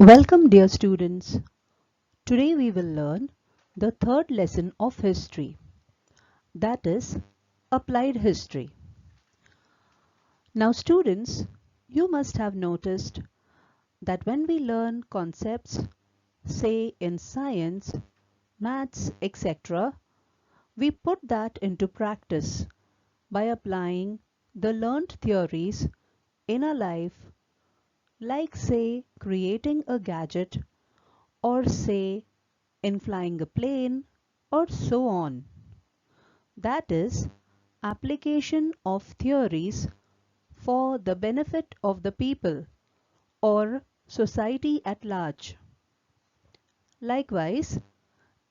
Welcome, dear students. Today we will learn the third lesson of history, that is, applied history. Now, students, you must have noticed that when we learn concepts, say in science, maths, etc., we put that into practice by applying the learned theories in our life, like, say, creating a gadget, or say in flying a plane, or so on. That is, application of theories for the benefit of the people or society at large. Likewise,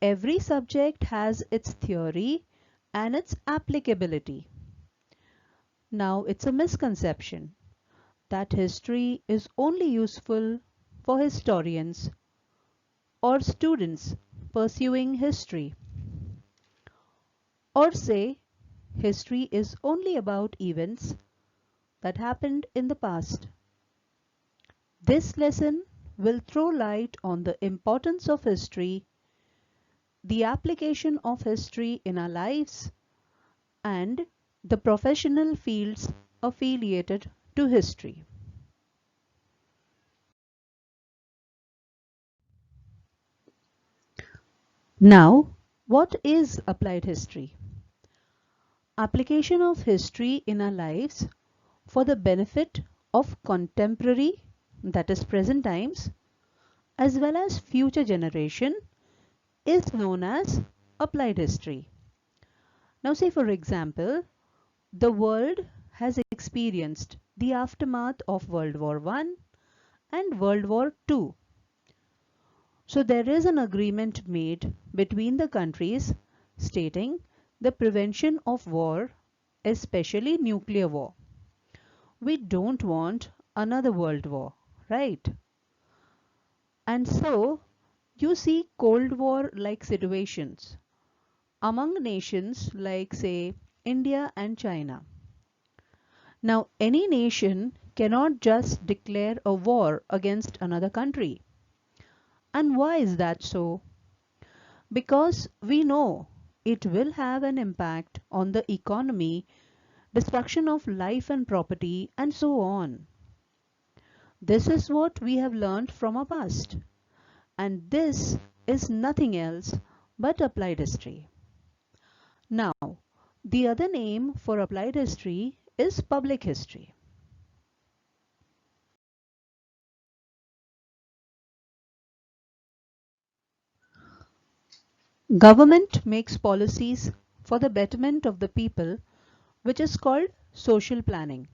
every subject has its theory and its applicability. Now, it's a misconception that history is only useful for historians or students pursuing history. Or say, history is only about events that happened in the past. This lesson will throw light on the importance of history, the application of history in our lives, and the professional fields affiliated to history. Now, what is applied history? Application of history in our lives for the benefit of contemporary, that is present times, as well as future generation is known as applied history. Now, say for example, the world has experienced the aftermath of World War I and World War II. So there is an agreement made between the countries stating the prevention of war, especially nuclear war. We don't want another world war, right? And so you see Cold War like situations among nations like, say, India and China. Now, any nation cannot just declare a war against another country. And why is that so? Because we know it will have an impact on the economy, destruction of life and property, and so on. This is what we have learned from our past. And this is nothing else but applied history. Now, the other name for applied history is public history. Government makes policies for the betterment of the people, which is called social planning,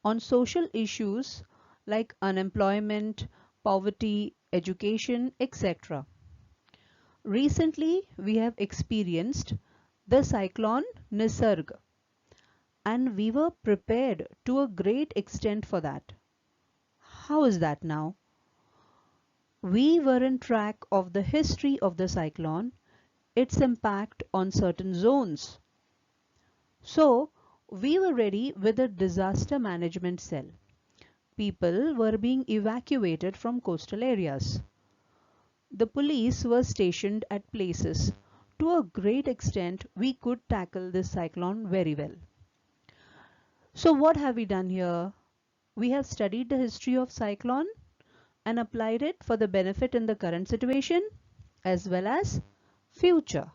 on social issues like unemployment, poverty, education, etc. Recently, we have experienced the cyclone Nisarg, and we were prepared to a great extent for that. How is that now? We were in track of the history of the cyclone, its impact on certain zones. So, we were ready with a disaster management cell. People were being evacuated from coastal areas. The police were stationed at places. To a great extent, we could tackle this cyclone very well. So what have we done here? We have studied the history of cyclone and applied it for the benefit in the current situation as well as future.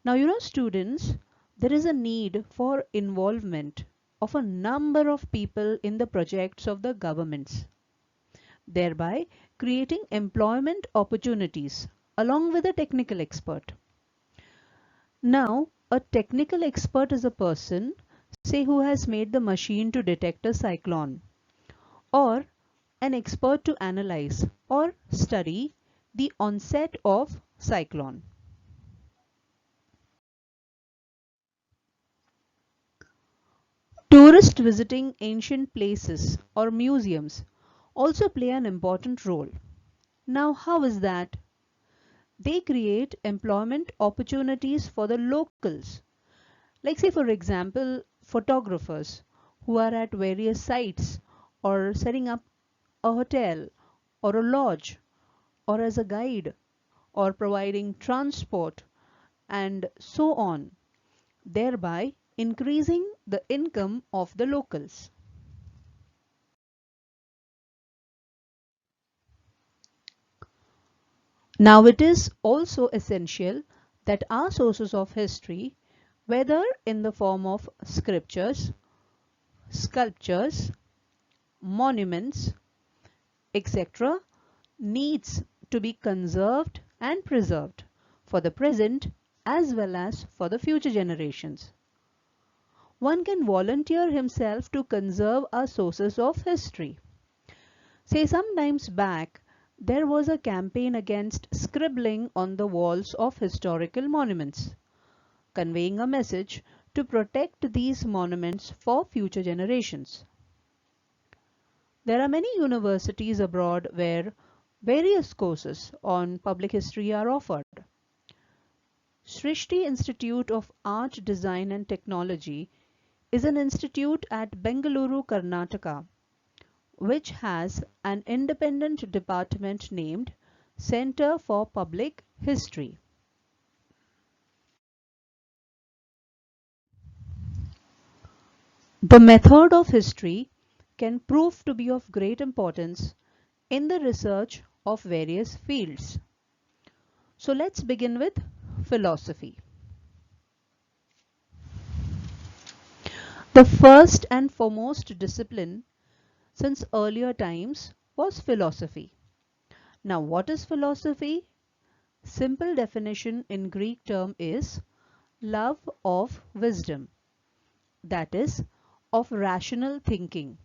Now, students, there is a need for involvement of a number of people in the projects of the governments, thereby creating employment opportunities along with a technical expert. Now, a technical expert is a person, say, who has made the machine to detect a cyclone, or an expert to analyze or study the onset of cyclone. Tourists visiting ancient places or museums also play an important role. Now, how is that? They create employment opportunities for the locals. Like, say for example, photographers who are at various sites or setting up a hotel or a lodge or as a guide or providing transport and so on, thereby increasing the income of the locals. Now it is also essential that our sources of history, whether in the form of scriptures, sculptures, monuments, etc., needs to be conserved and preserved for the present as well as for the future generations. One can volunteer himself to conserve our sources of history. Say sometimes back, there was a campaign against scribbling on the walls of historical monuments, conveying a message to protect these monuments for future generations. There are many universities abroad where various courses on public history are offered. Srishti Institute of Art, Design and Technology is an institute at Bengaluru, Karnataka, which has an independent department named Center for Public History. The method of history can prove to be of great importance in the research of various fields. So let's begin with philosophy. The first and foremost discipline since earlier times was philosophy. Now what is philosophy? Simple definition in Greek term is love of wisdom, that is, of rational thinking.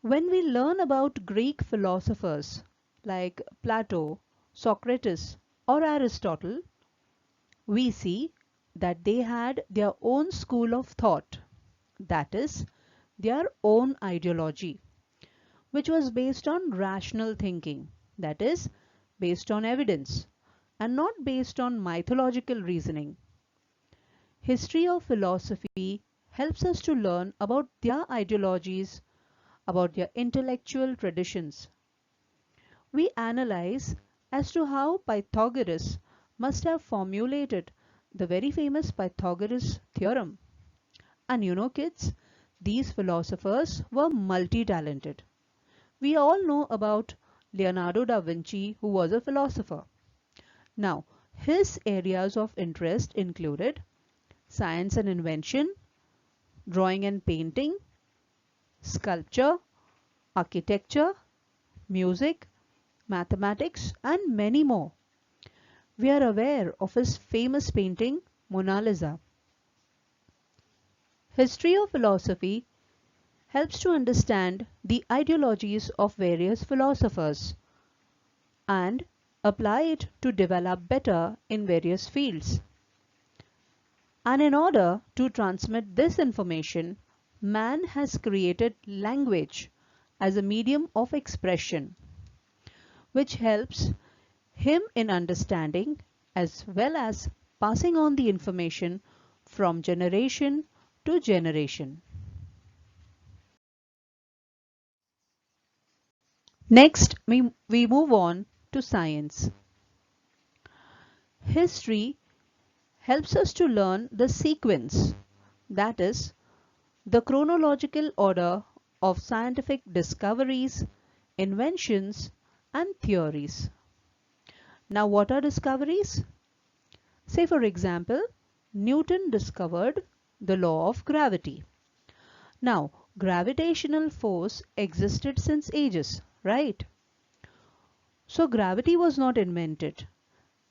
When we learn about Greek philosophers like Plato, Socrates or Aristotle, we see that they had their own school of thought, that is, their own ideology, which was based on rational thinking, that is, based on evidence, and not based on mythological reasoning. History of philosophy helps us to learn about their ideologies, about their intellectual traditions. We analyze as to how Pythagoras must have formulated the very famous Pythagoras theorem. And you know, kids, these philosophers were multi-talented. We all know about Leonardo da Vinci, who was a philosopher. Now, his areas of interest included science and invention, drawing and painting, sculpture, architecture, music, mathematics, and many more. We are aware of his famous painting, Mona Lisa. History of philosophy helps to understand the ideologies of various philosophers and apply it to develop better in various fields. And in order to transmit this information, man has created language as a medium of expression, which helps him in understanding as well as passing on the information from generation to generation. Next, we move on to science. History helps us to learn the sequence, that is, the chronological order of scientific discoveries, inventions, and theories. Now, what are discoveries? Say, for example, Newton discovered the law of gravity. Now, gravitational force existed since ages, right? So, gravity was not invented,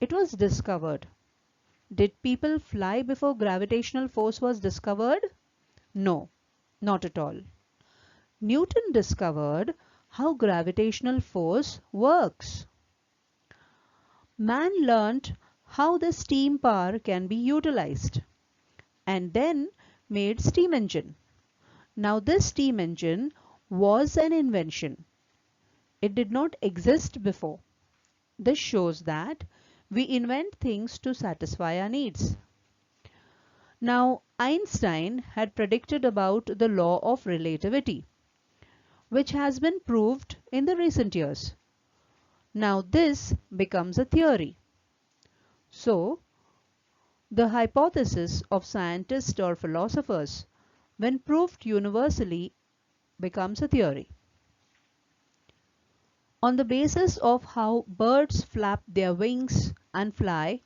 it was discovered. Did people fly before gravitational force was discovered? No, not at all. Newton discovered how gravitational force works. Man learnt how the steam power can be utilized and then made steam engine. Now this steam engine was an invention. It did not exist before. This shows that we invent things to satisfy our needs. Now Einstein had predicted about the law of relativity, which has been proved in the recent years. Now this becomes a theory. So, the hypothesis of scientists or philosophers, when proved universally, becomes a theory. On the basis of how birds flap their wings and fly,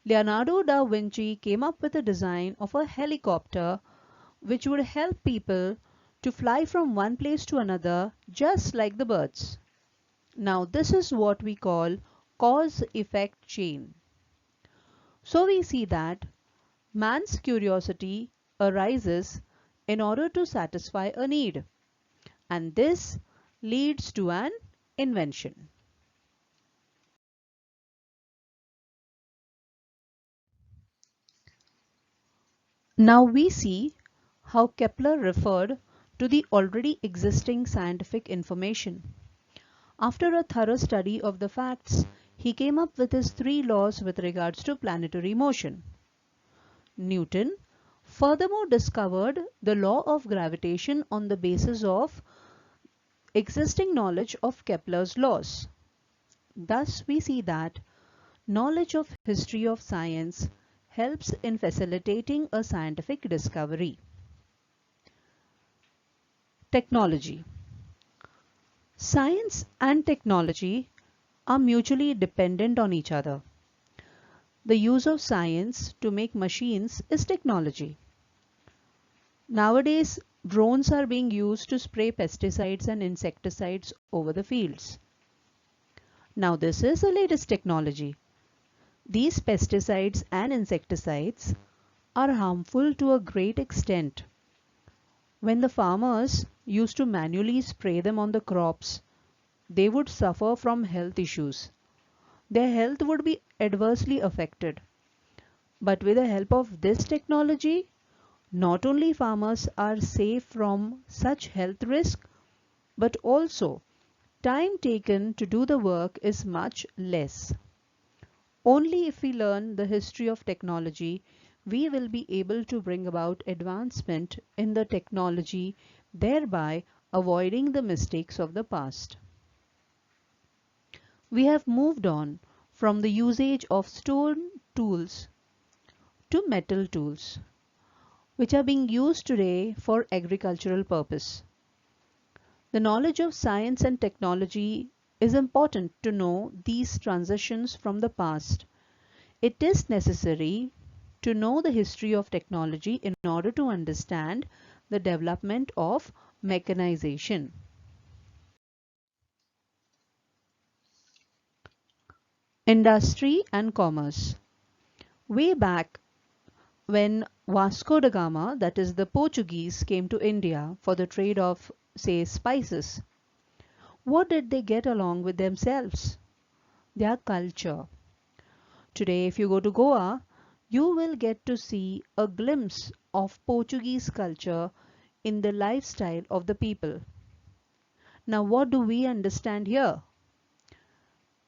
Leonardo da Vinci came up with a design of a helicopter which would help people to fly from one place to another just like the birds. Now this is what we call cause-effect chain. So we see that man's curiosity arises in order to satisfy a need, and this leads to an invention. Now we see how Kepler referred to the already existing scientific information. After a thorough study of the facts, he came up with his three laws with regards to planetary motion. Newton furthermore discovered the law of gravitation on the basis of existing knowledge of Kepler's laws. Thus we see that knowledge of history of science helps in facilitating a scientific discovery. Technology. Science and technology are mutually dependent on each other. The use of science to make machines is technology. Nowadays, drones are being used to spray pesticides and insecticides over the fields. Now this is the latest technology. These pesticides and insecticides are harmful to a great extent. When the farmers used to manually spray them on the crops, they would suffer from health issues. Their health would be adversely affected. But with the help of this technology, not only farmers are safe from such health risk, but also time taken to do the work is much less. Only if we learn the history of technology, we will be able to bring about advancement in the technology, thereby avoiding the mistakes of the past. We have moved on from the usage of stone tools to metal tools, which are being used today for agricultural purpose. The knowledge of science and technology is important to know these transitions from the past. It is necessary to know the history of technology in order to understand the development of mechanization. Industry and commerce. Way back when Vasco da Gama, that is the Portuguese, came to India for the trade of, say, spices, what did they get along with themselves? Their culture. Today, if you go to Goa, you will get to see a glimpse of Portuguese culture in the lifestyle of the people. Now, what do we understand here?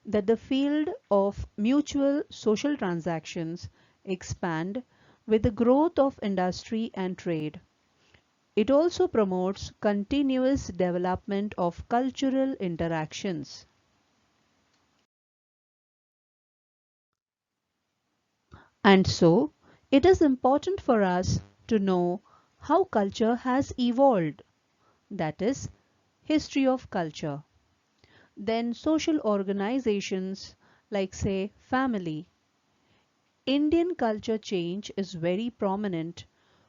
That the field of mutual social transactions expand with the growth of industry and trade. It also promotes continuous development of cultural interactions. And so, it is important for us to know how culture has evolved, that is, history of culture. Then social organizations like, say, family. Indian culture change is very prominent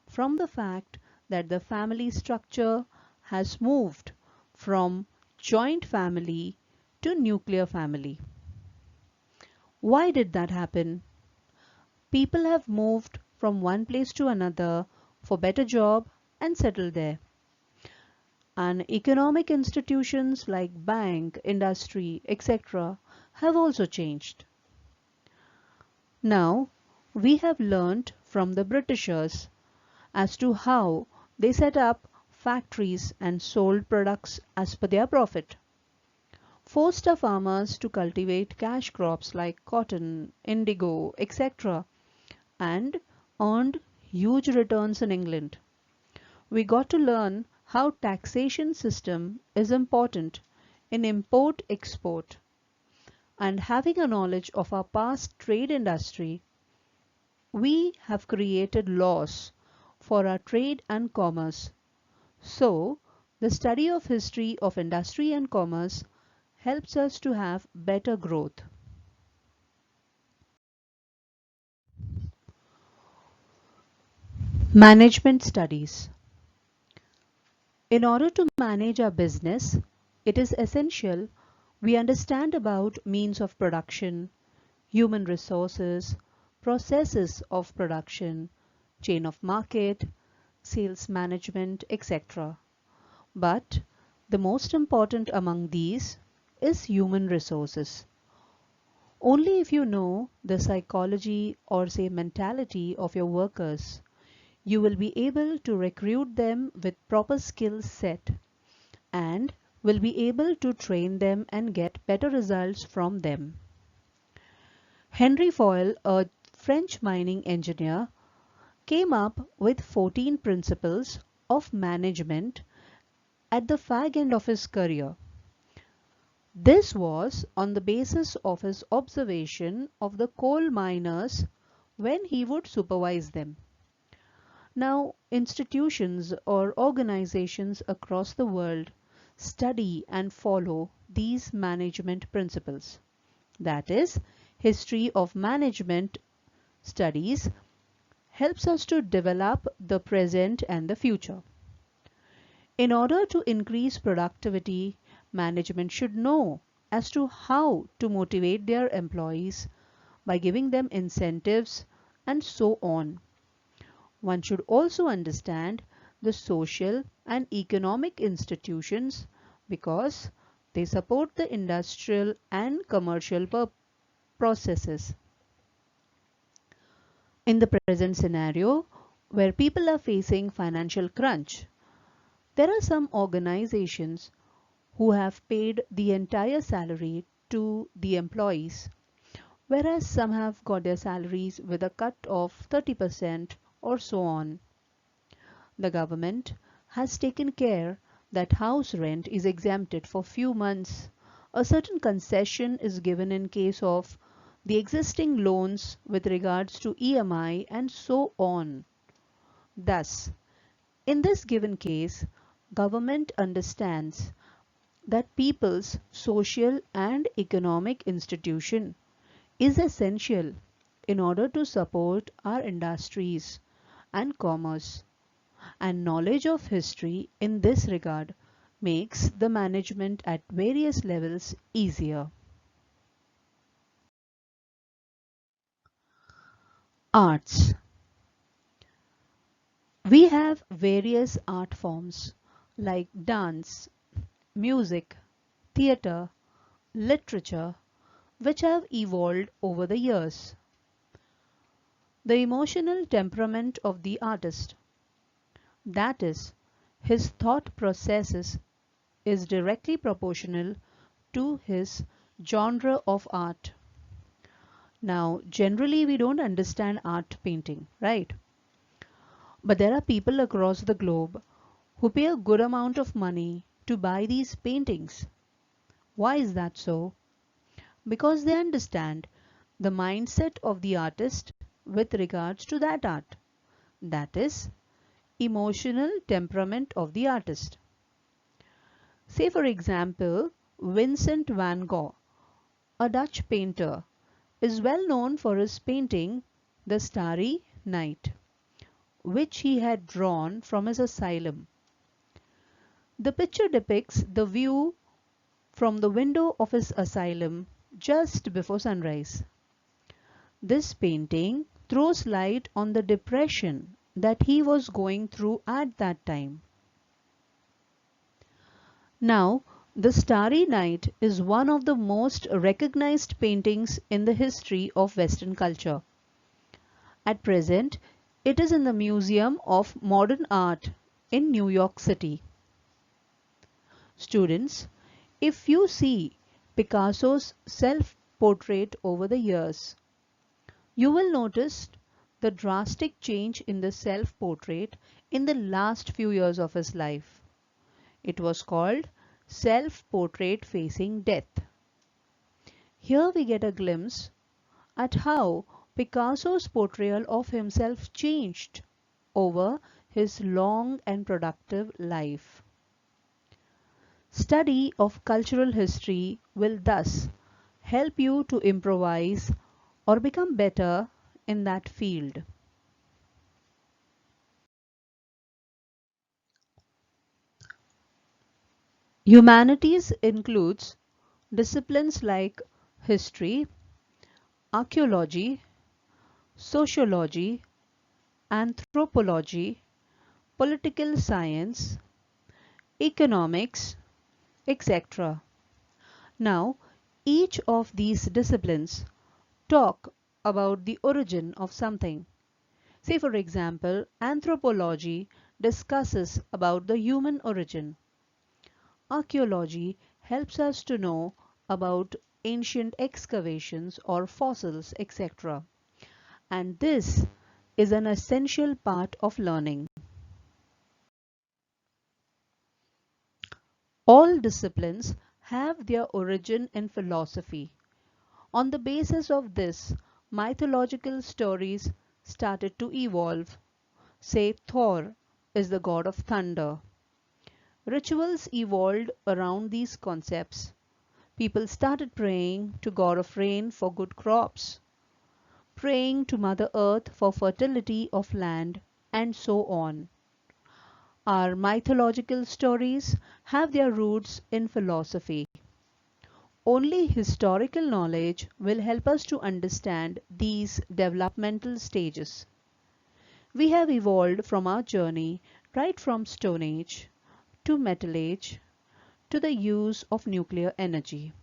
from the fact that the family structure has moved from joint family to nuclear family. Why did that happen? People have moved from one place to another for better job and settled there. And economic institutions like bank, industry, etc. have also changed. Now, we have learnt from the Britishers as to how they set up factories and sold products as per their profit, forced the farmers to cultivate cash crops like cotton, indigo, etc., and earned huge returns in England. We got to learn how taxation system is important in import export, and having a knowledge of our past trade industry, we have created laws for our trade and commerce. So, the study of history of industry and commerce helps us to have better growth. Management studies. In order to manage our business, it is essential we understand about means of production, human resources, processes of production, chain of market, sales management, etc. But the most important among these is human resources. Only if you know the psychology or say mentality of your workers, you will be able to recruit them with proper skill set and will be able to train them and get better results from them. Henry Foyle, a French mining engineer, came up with 14 principles of management at the fag end of his career. This was on the basis of his observation of the coal miners when he would supervise them. Now, institutions or organizations across the world study and follow these management principles. That is, history of management studies helps us to develop the present and the future. In order to increase productivity, management should know as to how to motivate their employees by giving them incentives and so on. One should also understand the social and economic institutions because they support the industrial and commercial processes. In the present scenario, where people are facing financial crunch, there are some organizations who have paid the entire salary to the employees, whereas some have got their salaries with a cut of 30% or so on. The government has taken care that house rent is exempted for few months. A certain concession is given in case of the existing loans with regards to EMI and so on. Thus, in this given case, government understands that people's social and economic institution is essential in order to support our industries and commerce, and knowledge of history in this regard makes the management at various levels easier. Arts. We have various art forms like dance, music, theatre, literature, which have evolved over the years. The emotional temperament of the artist, that is, his thought processes, is directly proportional to his genre of art. Now, generally, we don't understand art painting, right? But there are people across the globe who pay a good amount of money to buy these paintings. Why is that so? Because they understand the mindset of the artist with regards to that art. That is, emotional temperament of the artist. Say for example, Vincent van Gogh, a Dutch painter, is well known for his painting The Starry Night, which he had drawn from his asylum. The picture depicts the view from the window of his asylum just before sunrise. This painting throws light on the depression that he was going through at that time. Now, The Starry Night is one of the most recognized paintings in the history of Western culture. At present, it is in the Museum of Modern Art in New York City. Students, if you see Picasso's self-portrait over the years, you will notice the drastic change in the self-portrait in the last few years of his life. It was called Self-Portrait Facing Death. Here we get a glimpse at how Picasso's portrayal of himself changed over his long and productive life. Study of cultural history will thus help you to improvise or become better in that field. Humanities includes disciplines like history, archaeology, sociology, anthropology, political science, economics, etc. Now, each of these disciplines talk about the origin of something. Say for example, anthropology discusses about the human origin. Archaeology helps us to know about ancient excavations or fossils, etc. And this is an essential part of learning. All disciplines have their origin in philosophy. On the basis of this, mythological stories started to evolve. Say Thor is the god of thunder. Rituals evolved around these concepts. People started praying to God of rain for good crops, praying to Mother Earth for fertility of land, and so on. Our mythological stories have their roots in philosophy. Only historical knowledge will help us to understand these developmental stages. We have evolved from our journey right from Stone Age to Metal Age to the use of nuclear energy.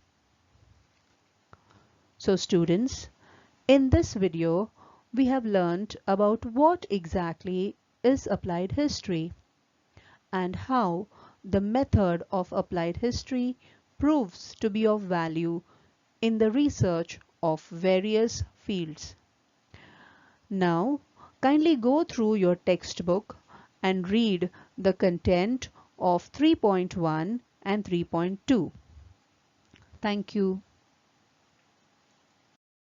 So students, in this video, we have learned about what exactly is applied history and how the method of applied history proves to be of value in the research of various fields. Now, kindly go through your textbook and read the content of 3.1 and 3.2. Thank you.